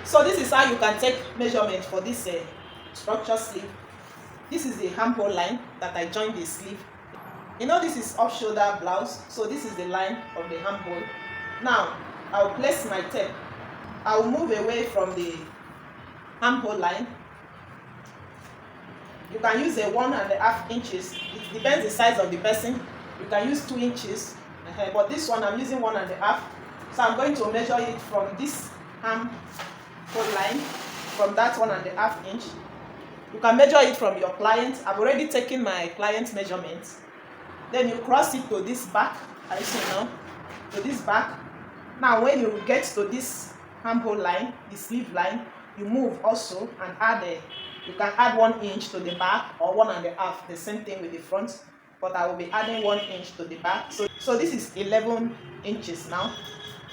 So this is how you can take measurement for this structure sleeve. This is the armhole line that I joined the sleeve. You know, this is off shoulder blouse, so this is the line of the armhole. Now I'll place my tape. I'll move away from the armhole line. You can use a 1.5 inches. It depends the size of the person. You can use 2 inches, but this one I'm using 1.5. So I'm going to measure it from this armhole line, from that 1.5 inch. You can measure it from your client. I've already taken my client's measurements. Then you cross it to this back, as you see now, to this back. Now when you get to this armhole line, the sleeve line, you move also and add you can add 1 inch to the back or 1.5, the same thing with the front, but I will be adding 1 inch to the back. So this is 11 inches now.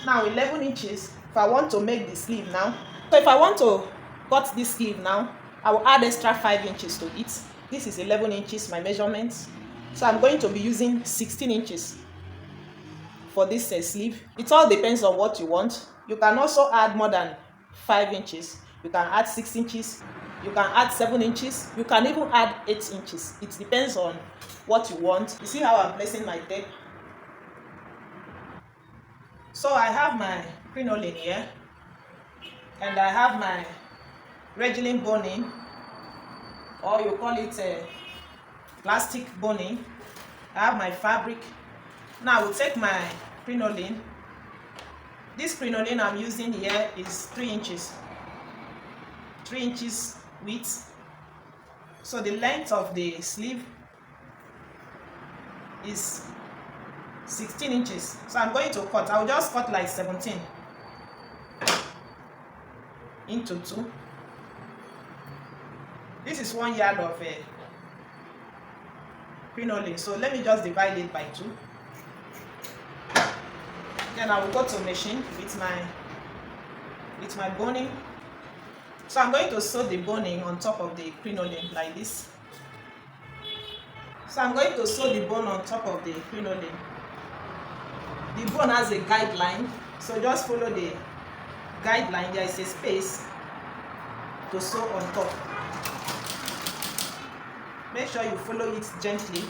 Now 11 inches, if I want to make the sleeve now, so if I want to cut this sleeve now, I will add extra 5 inches to it. This is 11 inches, my measurements. So I'm going to be using 16 inches for this sleeve. It all depends on what you want. You can also add more than 5 inches. You can add 6 inches. You can add 7 inches. You can even add 8 inches. It depends on what you want. You see how I'm placing my tape? So I have my crinoline here, and I have my Regilene boning, or you call it plastic boning. I have my fabric. Now I will take my crinoline. This crinoline I'm using here is 3 inches. 3 inches width. So the length of the sleeve is 16 inches. So I'm going to cut. I'll just cut like 17 into 2. This is 1 yard of crinoline. So let me just divide it by 2. Then I will go to machine with my boning. So I'm going to sew the boning on top of the crinoline like this. So I'm going to sew the bone on top of the crinoline. The bone has a guideline, so just follow the guideline. There is a space to sew on top. Make sure you follow it gently.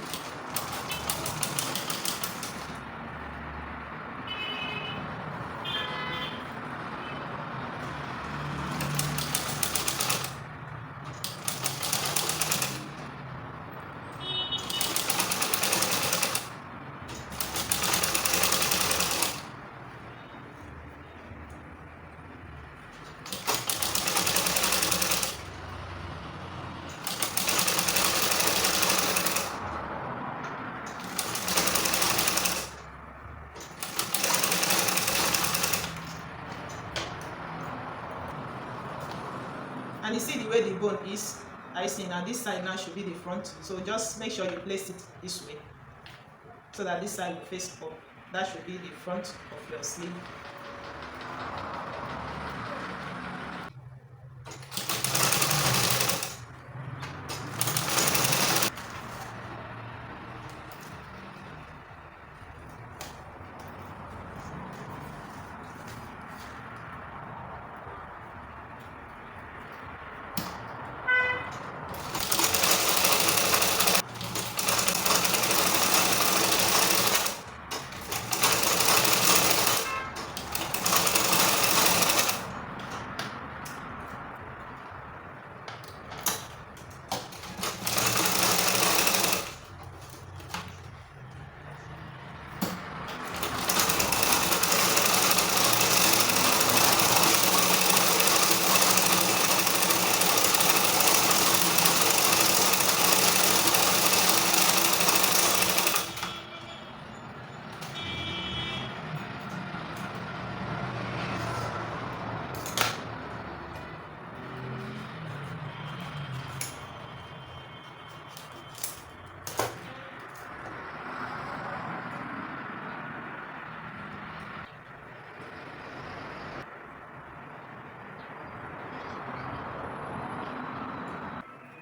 And you see the way the bone is. I see now this side now should be the front. So just make sure you place it this way, so that this side will face up. That should be the front of your sleeve.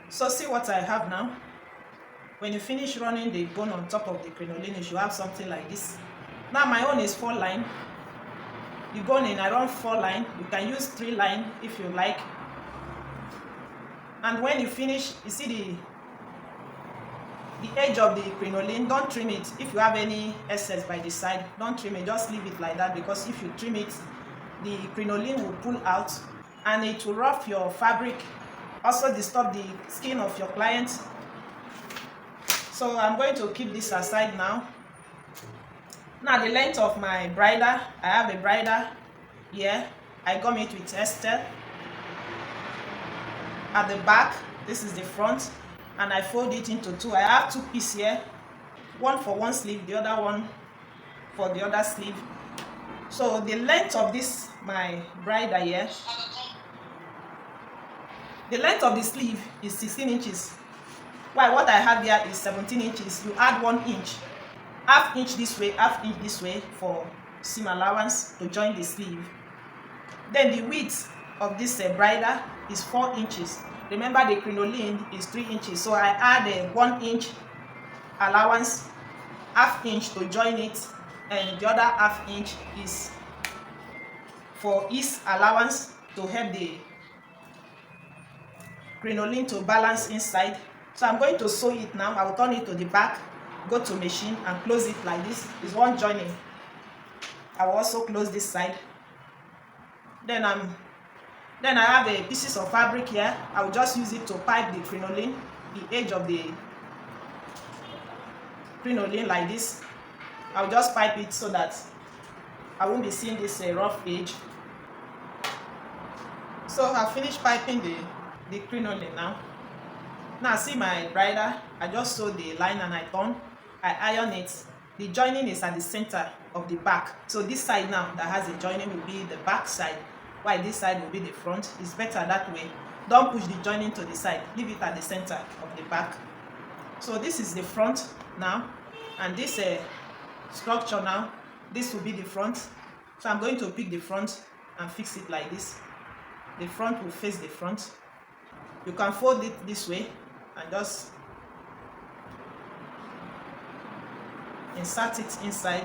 So see what I have now. When you finish running the bone on top of the crinoline, you should have something like this. Now my own is 4 line. Begonin, I run 4 line. You can use 3 line if you like. And when you finish, you see the edge of the crinoline, don't trim it. If you have any excess by the side, don't trim it, just leave it like that, because if you trim it, the crinoline will pull out and it will rough your fabric, also disturb the skin of your client. So I'm going to keep this aside now. Now the length of my bridle, I have a bridle here. I gum it with Estelle. At the back, this is the front, and I fold it into 2. I have 2 pieces here, one for one sleeve, the other one for the other sleeve. So the length of this, my bridle here, the length of the sleeve is 16 inches. While what I have here is 17 inches. You add 1 inch, half inch this way, half inch this way for seam allowance to join the sleeve. Then the width of this bridle is 4 inches. Remember the crinoline is 3 inches, so I add a 1 inch allowance, half inch to join it, and the other half inch is for ease allowance to help the crinoline to balance inside. So I'm going to sew it now. I will turn it to the back, go to machine and close it like this. It's one joining. I will also close this side. Then I have a pieces of fabric here. I will just use it to pipe the crinoline, the edge of the crinoline like this. I will just pipe it so that I won't be seeing this rough edge. So I've finished piping the crinoline now. Now see my bridle, I just sew the line and I turn, I iron it. The joining is at the center of the back. So this side now that has a joining will be the back side, while this side will be the front. It's better that way. Don't push the joining to the side, leave it at the center of the back. So this is the front now, and this structure now, this will be the front. So I'm going to pick the front and fix it like this. The front will face the front. You can fold it this way and just insert it inside.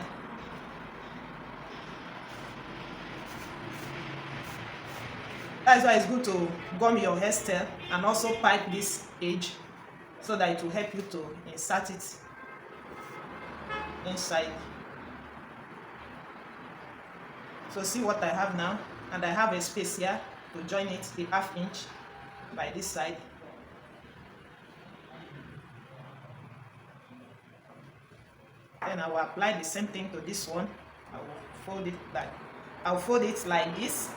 That's why it's good to gum your hairstyle and also pipe this edge so that it will help you to insert it inside. So see what I have now, and I have a space here to join it, the half inch by this side. Then I will apply the same thing to this one. I will fold it I'll fold it like this.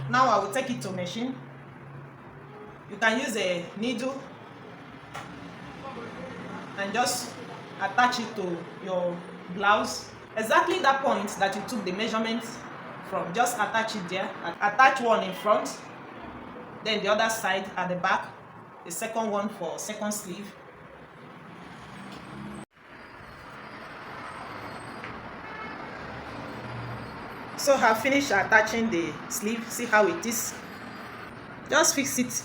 Now I will take it to machine. You can use a needle and just attach it to your blouse. Exactly that point that you took the measurement from, just attach it there. Attach one in front, then the other side at the back, the second one for second sleeve. So I have finished attaching the sleeve. See how it is. Just fix it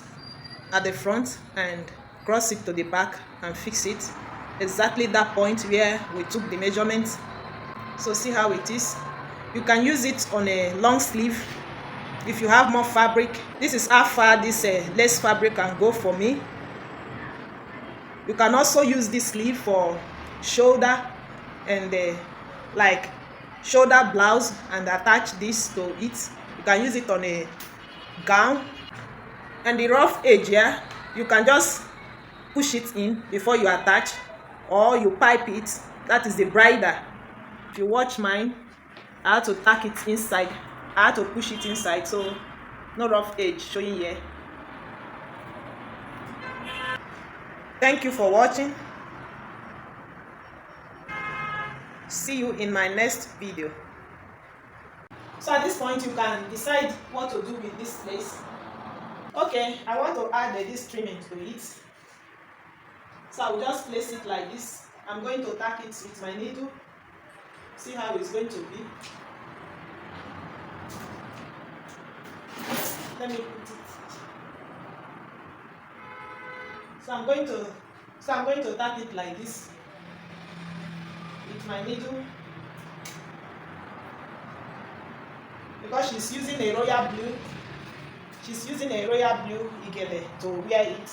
at the front and cross it to the back and fix it exactly that point where we took the measurement. So see how it is. You can use it on a long sleeve if you have more fabric. This is how far this lace fabric can go for me. You can also use this sleeve for shoulder and like shoulder blouse and attach this to it. You can use it on a gown. And the rough edge here, you can just push it in before you attach, or you pipe it. That is the bridle. If you watch mine, I had to tack it inside. I had to push it inside, so no rough edge showing here. Thank you for watching. See you in my next video. So at this point, you can decide what to do with this lace. Okay, I want to add this trimming to it. So I will just place it like this. I'm going to tack it with my needle. See how it's going to be. Let me put it. So I'm going to tap it like this with my needle, because she's using a royal blue. She's using a royal blue igele to wear it.